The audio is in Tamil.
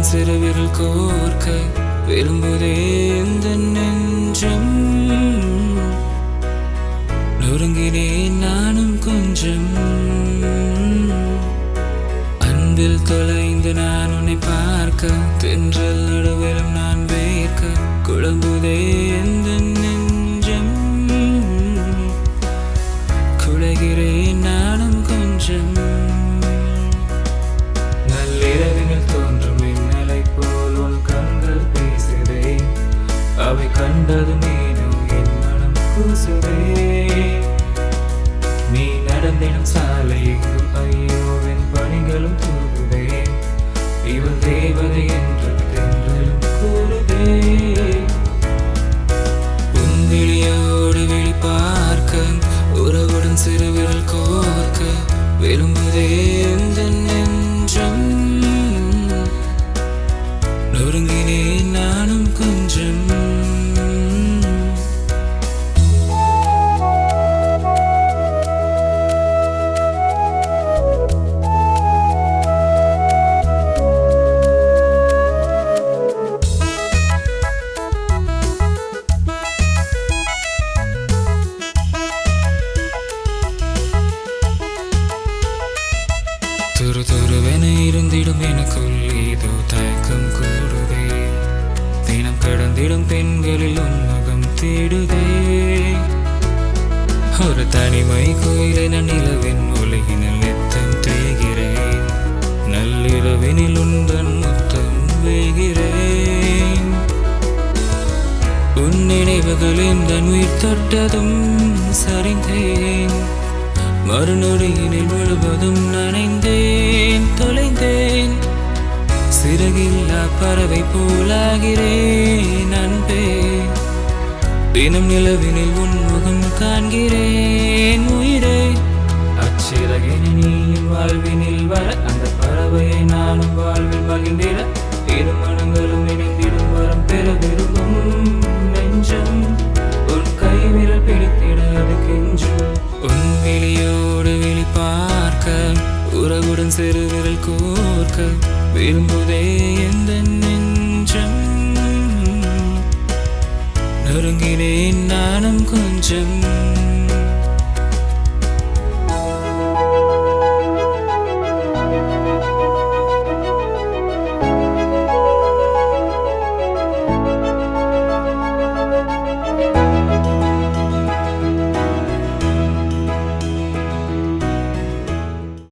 உறவுடன் சிறுவிரல் கோர்க்க விரும்புதே இந்த நெஞ்சம். நொறுங்கினேன் நானும் கொஞ்சம். அன்பில் தொலைந்து நான் உன்னை பார்க்க தென்றல் நடுவிலும் நான் வேர்க்க குழம்புதே இந்த நெஞ்சம். குழைகிறேன் நானும் கொஞ்சம். நள்ளிரவினில் தோன்றும் மின்னலை போல் உன் கண்கள் பேசுதே. அவை கண்டது மீனும் என் மனம் கூசுதே. நீ நடந்திடும் சாலை எங்கும் ஐயோவின் பணிகளும் தூங்குதே. இவள் தேவதை என்று தென்றலும் கூறுதே. உன் விழியோடு விழி பார்க்க உறவுடன் சிறுவிரல் கோர்க்க விரும்புதே இந்த நெஞ்சம். நொறுங்கினேன் நானும் கொஞ்சம். துருவென இருந்திடும் எனக்குள் ஏதோ தயக்கம் கூடுதே. தினம் கடந்திடும் பெண்களில் உன்முகம் தேடுதே. ஒரு தனிமை கோயிலென நிலவின் ஒளியினில் நித்தம் தேய்கிறேன். நள்ளிரவினில் உந்தன் முத்தம் வேகிறேன். உன் நினைவுகளின் தன் உயிர் தொட்டதும் சரிந்தேன். மறுநொடியினில் முழுவதும் நனைந்தேன் தொலைந்தேன். சிறகில்லா பறவை போலாகிறேன் அன்பே. தினம் நிலவினில் உன்முகம் காண்கிறேன் உயிரே. அச்சிறகினை நீயும் வாழ்வினில் வர அந்த பறவையை நானும் வாழ்வில் மகிழ்ந்திட இரு மனங்களும் இணைந்திடும் வரம் பெற விரும்பும் நெஞ்சம். உன் கைவிரல் பிடித்திட அது கெஞ்சும். உன் விழியோடு விழி பார்க்க உறவுடன் சிறுவிரல் கோர்க்க விரும்புதே எந்த நெஞ்சம். நொறுங்கினேன் நானும் கொஞ்சம்.